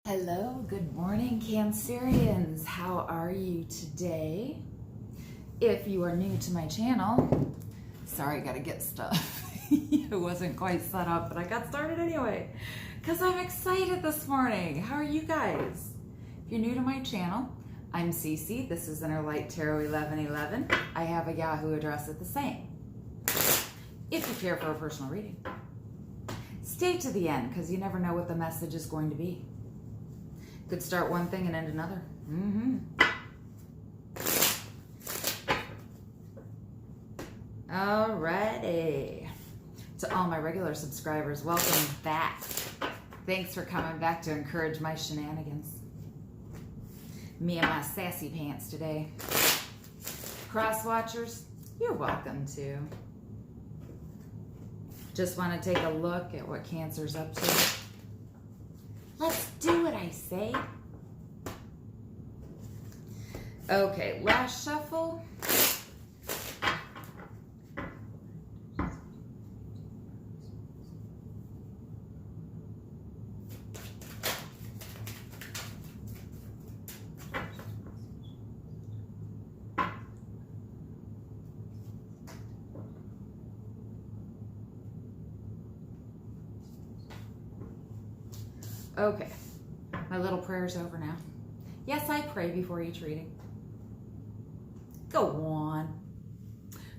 Hello, good morning, Cancerians. How are you today? If you are new to my channel, sorry, I gotta get stuff. It wasn't quite set up, but I got started anyway because I'm excited this morning. How are you guys? If you're new to my channel, I'm Cece. This is Inner Light Tarot 1111. I have a Yahoo address at the same. If you care for a personal reading, stay to the end because you never know what the message is going to be. Could start one thing and end another. Alrighty. To all my regular subscribers, welcome back. Thanks for coming back to encourage my shenanigans. Me and my sassy pants today. Cross watchers, you're welcome to. Just want to take a look at what Cancer's up to. Let's do what I say. Okay, last shuffle. Okay. My little prayer's over now. Yes, I pray before each reading. Go on.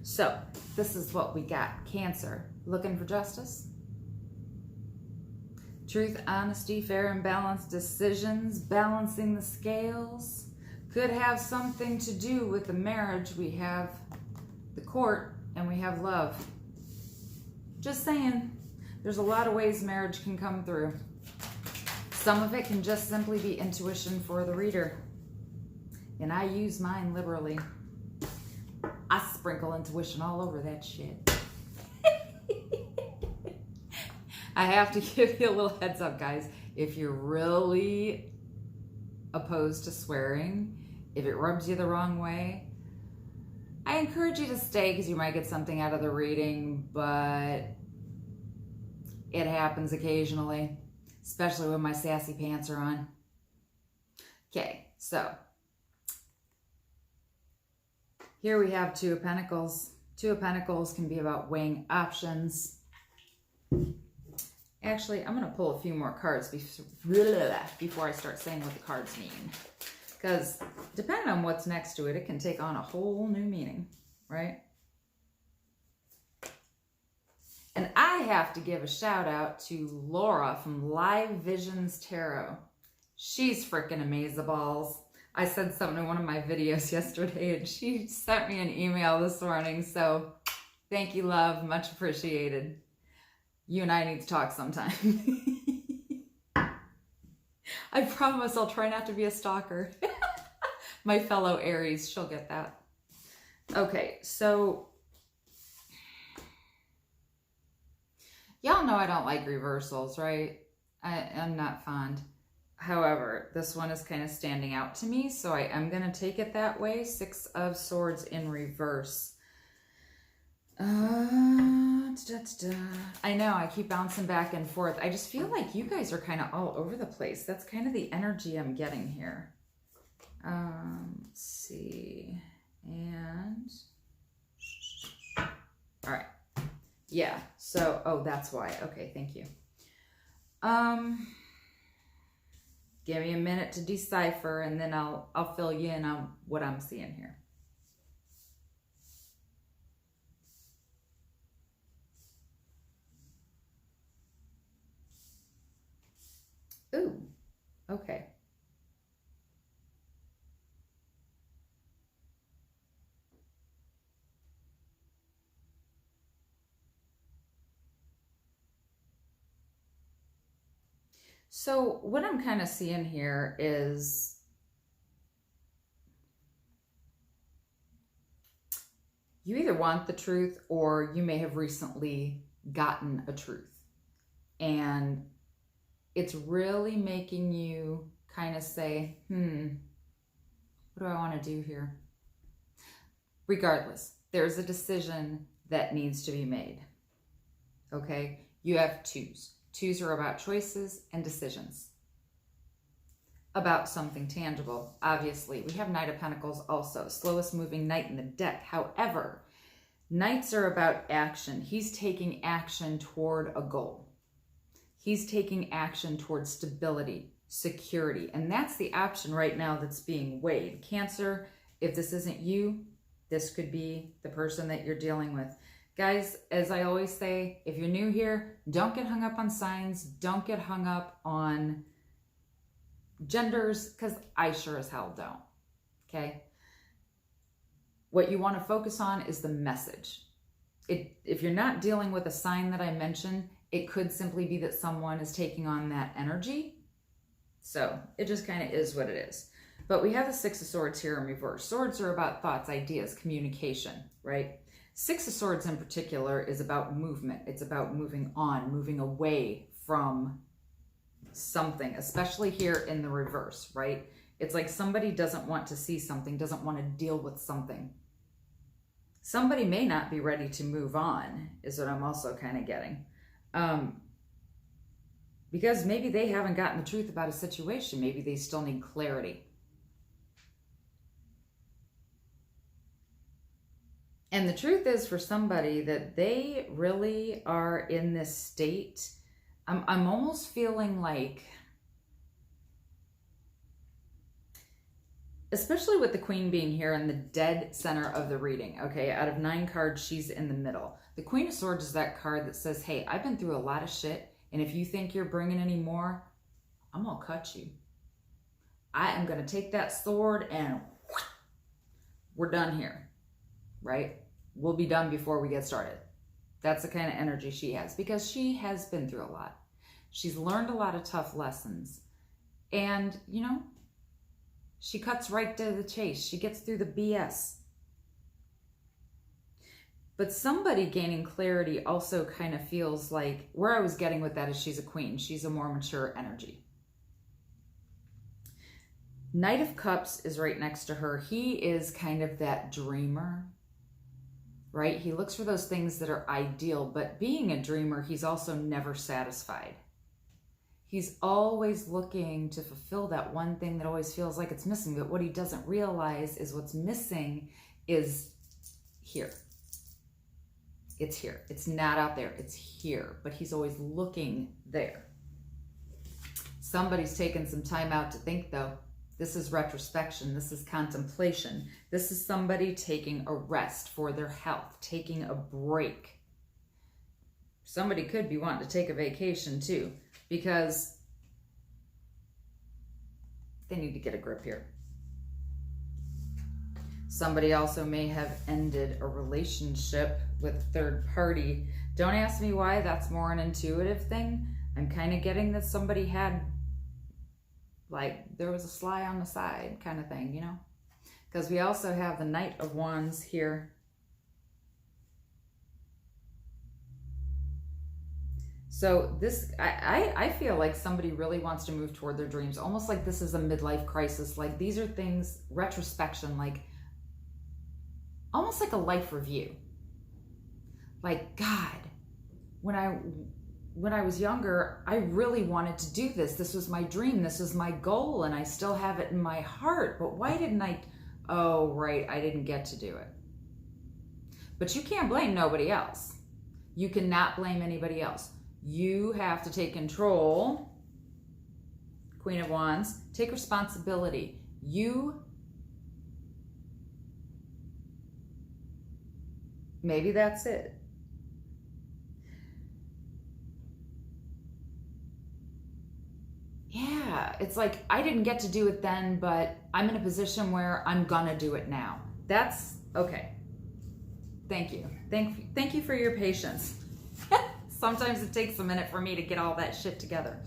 So, this is what we got. Cancer, looking for justice? Truth, honesty, fair and balanced decisions, balancing the scales. Could have something to do with the marriage. We have the court and we have love. Just saying, there's a lot of ways marriage can come through. Some of it can just simply be intuition for the reader. And I use mine liberally. I sprinkle intuition all over that shit. I have to give you a little heads up, guys. If you're really opposed to swearing, if it rubs you the wrong way, I encourage you to stay because you might get something out of the reading, but it happens occasionally. Especially when my sassy pants are on. Okay, so here we have Two of Pentacles. Two of Pentacles can be about weighing options. Actually, I'm going to pull a few more cards before I start saying what the cards mean. Because depending on what's next to it, it can take on a whole new meaning, right? And I have to give a shout out to Laura from Live Visions Tarot. She's freaking amazeballs. I said something in one of my videos yesterday and she sent me an email this morning. So thank you, love. Much appreciated. You and I need to talk sometime. I promise I'll try not to be a stalker. My fellow Aries, she'll get that. Okay, so y'all know I don't like reversals, right? I'm not fond. However, this one is kind of standing out to me, so I am going to take it that way. Six of Swords in reverse. I know, I keep bouncing back and forth. I just feel like you guys are kind of all over the place. That's kind of the energy I'm getting here. Let's see. And all right. Yeah, so, oh, that's why. Okay, thank you. Give me a minute to decipher and then I'll fill you in on what I'm seeing here. Ooh, okay. So what I'm kind of seeing here is you either want the truth or you may have recently gotten a truth. And it's really making you kind of say, what do I want to do here? Regardless, there's a decision that needs to be made. Okay? You have twos. Twos are about choices and decisions. about something tangible, obviously. We have Knight of Pentacles also, slowest moving knight in the deck. However, knights are about action. He's taking action toward a goal. He's taking action toward stability, security. And that's the option right now that's being weighed. Cancer, if this isn't you, this could be the person that you're dealing with. Guys, as I always say, if you're new here, don't get hung up on signs. Don't get hung up on genders, because I sure as hell don't. Okay? What you want to focus on is the message. If you're not dealing with a sign that I mentioned, it could simply be that someone is taking on that energy. So it just kind of is what it is. But we have the Six of Swords here in reverse. Swords are about thoughts, ideas, communication, right? Six of Swords in particular is about movement. It's about moving on, moving away from something, especially here in the reverse, right? It's like somebody doesn't want to see something, doesn't want to deal with something. Somebody may not be ready to move on, is what I'm also kind of getting. Because maybe they haven't gotten the truth about a situation. Maybe they still need clarity. And the truth is for somebody that they really are in this state. I'm almost feeling like, especially with the Queen being here in the dead center of the reading, okay? Out of 9 cards, she's in the middle. The Queen of Swords is that card that says, hey, I've been through a lot of shit, and if you think you're bringing any more, I'm gonna cut you. I am gonna take that sword and we're done here, right? We'll be done before we get started. That's the kind of energy she has, because she has been through a lot. She's learned a lot of tough lessons. And, you know, she cuts right to the chase. She gets through the BS. But somebody gaining clarity also kind of feels like, where I was getting with that is she's a queen. She's a more mature energy. Knight of Cups is right next to her. He is kind of that dreamer, right? He looks for those things that are ideal, but being a dreamer, he's also never satisfied. He's always looking to fulfill that one thing that always feels like it's missing, but what he doesn't realize is what's missing is here. It's here. It's not out there. It's here, but he's always looking there. Somebody's taken some time out to think, though. This is retrospection. This is contemplation. This is somebody taking a rest for their health, taking a break. Somebody could be wanting to take a vacation too, because they need to get a grip here. Somebody also may have ended a relationship with a third party. Don't ask me why. That's more an intuitive thing. I'm kind of getting that somebody had, like, there was a sly on the side kind of thing, you know? Because we also have the Knight of Wands here. So this, I feel like somebody really wants to move toward their dreams, almost like this is a midlife crisis. Like, these are things, retrospection, like almost like a life review. Like, God, when I was younger, I really wanted to do this. This was my dream. This was my goal, and I still have it in my heart. But why didn't I? Oh, right, I didn't get to do it. But you can't blame nobody else. You cannot blame anybody else. You have to take control. Queen of Wands, take responsibility. Maybe that's it. Yeah, it's like, I didn't get to do it then, but I'm in a position where I'm gonna do it now. That's okay. Thank you. Thank you for your patience. Sometimes it takes a minute for me to get all that shit together.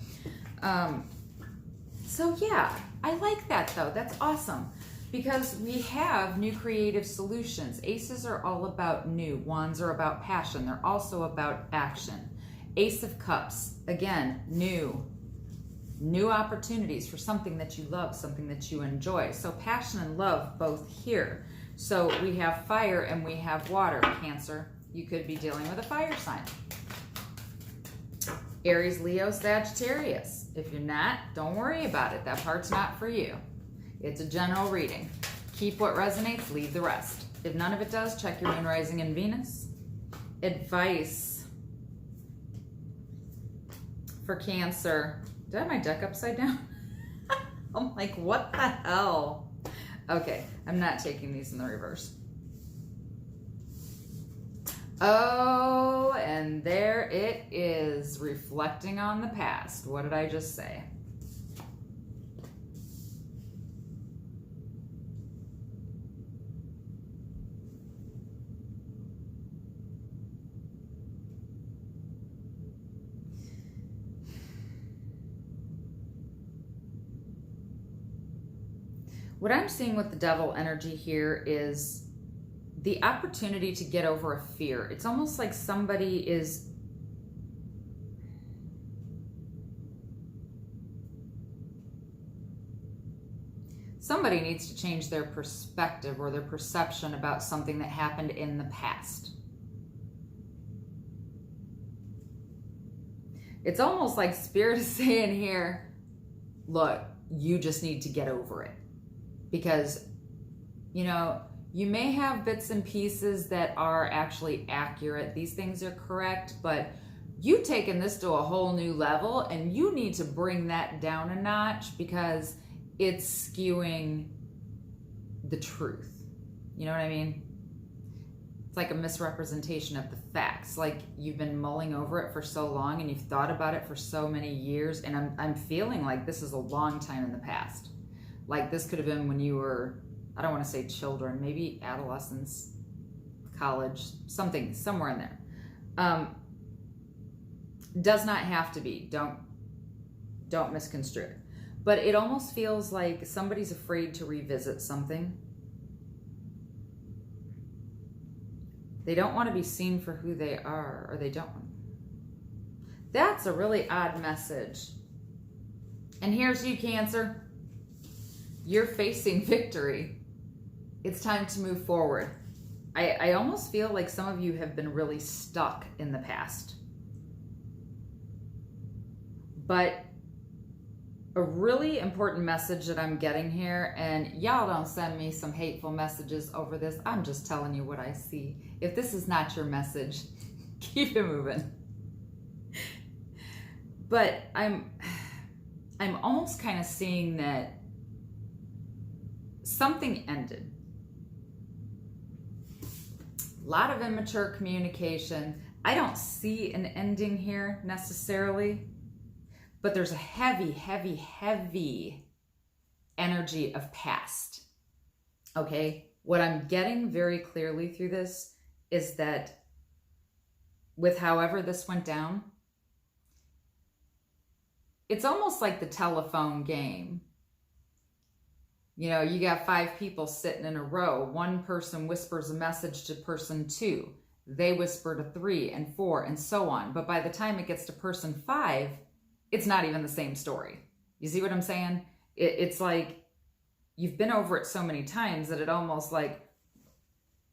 So yeah, I like that though. That's awesome. Because we have new creative solutions. Aces are all about new. Wands are about passion. They're also about action. Ace of Cups, again, new. New opportunities for something that you love, something that you enjoy. So passion and love both here. So we have fire and we have water. Cancer, you could be dealing with a fire sign. Aries, Leo, Sagittarius. If you're not, don't worry about it. That part's not for you. It's a general reading. Keep what resonates, leave the rest. If none of it does, check your moon, rising, and Venus. Advice for Cancer. Did I have my deck upside down? I'm like, what the hell? Okay, I'm not taking these in the reverse. Oh, and there it is, reflecting on the past. What did I just say? What I'm seeing with the devil energy here is the opportunity to get over a fear. It's almost like somebody needs to change their perspective or their perception about something that happened in the past. It's almost like Spirit is saying here, look, you just need to get over it. Because, you know, you may have bits and pieces that are actually accurate. These things are correct, but you've taken this to a whole new level and you need to bring that down a notch because it's skewing the truth. You know what I mean? It's like a misrepresentation of the facts. Like you've been mulling over it for so long and you've thought about it for so many years. And I'm feeling like this is a long time in the past. Like this could have been when you were, I don't want to say children, maybe adolescence, college, something, somewhere in there. Does not have to be. Don't misconstrue it. But it almost feels like somebody's afraid to revisit something. They don't want to be seen for who they are, or they don't. That's a really odd message. And here's you, Cancer. You're facing victory. It's time to move forward. I almost feel like some of you have been really stuck in the past. But a really important message that I'm getting here, and y'all don't send me some hateful messages over this. I'm just telling you what I see. If this is not your message, keep it moving. But I'm almost kind of seeing that something ended. A lot of immature communication. I don't see an ending here necessarily, but there's a heavy, heavy, heavy energy of past. Okay? What I'm getting very clearly through this is that with however this went down, it's almost like the telephone game. You know, you got 5 people sitting in a row. One person whispers a message to person 2. They whisper to 3 and 4 and so on. But by the time it gets to person 5, it's not even the same story. You see what I'm saying? It's like you've been over it so many times that it almost like,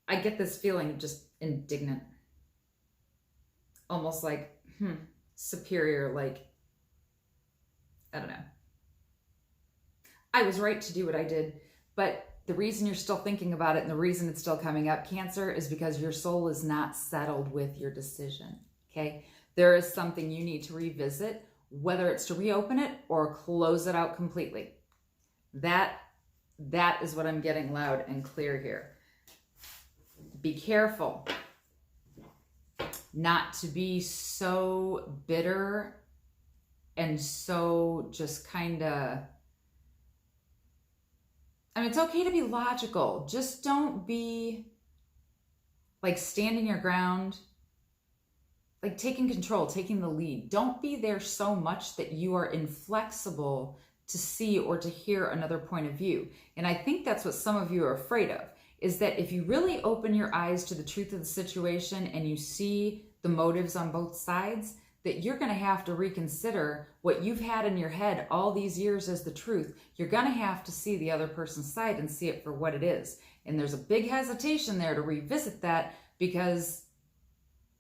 I get this feeling of just indignant. Almost like, superior, like, I don't know. I was right to do what I did, but the reason you're still thinking about it and the reason it's still coming up, Cancer, is because your soul is not settled with your decision, okay? There is something you need to revisit, whether it's to reopen it or close it out completely. That is what I'm getting loud and clear here. Be careful not to be so bitter and so just kind of, I mean, it's okay to be logical. Just don't be like standing your ground, like taking control, taking the lead. Don't be there so much that you are inflexible to see or to hear another point of view. And I think that's what some of you are afraid of, is that if you really open your eyes to the truth of the situation and you see the motives on both sides, that you're going to have to reconsider what you've had in your head all these years as the truth. You're going to have to see the other person's side and see it for what it is. And there's a big hesitation there to revisit that because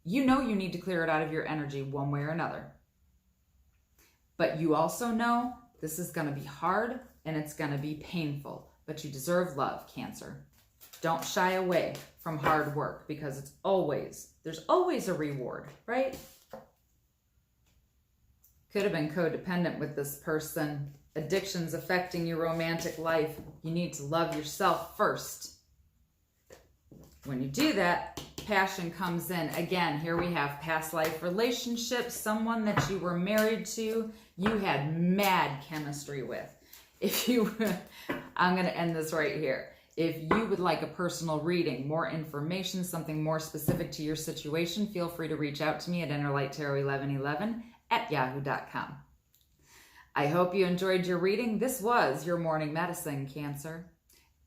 you know you need to clear it out of your energy one way or another. But you also know this is going to be hard and it's going to be painful. But you deserve love, Cancer. Don't shy away from hard work because there's always a reward, right? Could have been codependent with this person. Addictions affecting your romantic life. You need to love yourself first. When you do that, passion comes in. Again, here we have past life relationships, someone that you were married to, you had mad chemistry with. I'm going to end this right here. If you would like a personal reading, more information, something more specific to your situation, feel free to reach out to me at innerlighttarot1111@yahoo.com. I hope you enjoyed your reading. This was your morning medicine, Cancer.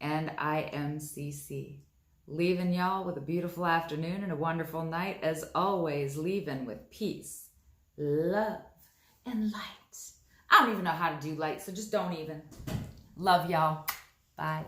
And I am CC. Leaving y'all with a beautiful afternoon and a wonderful night. As always, leaving with peace, love, and light. I don't even know how to do light, so just don't even. Love y'all. Bye.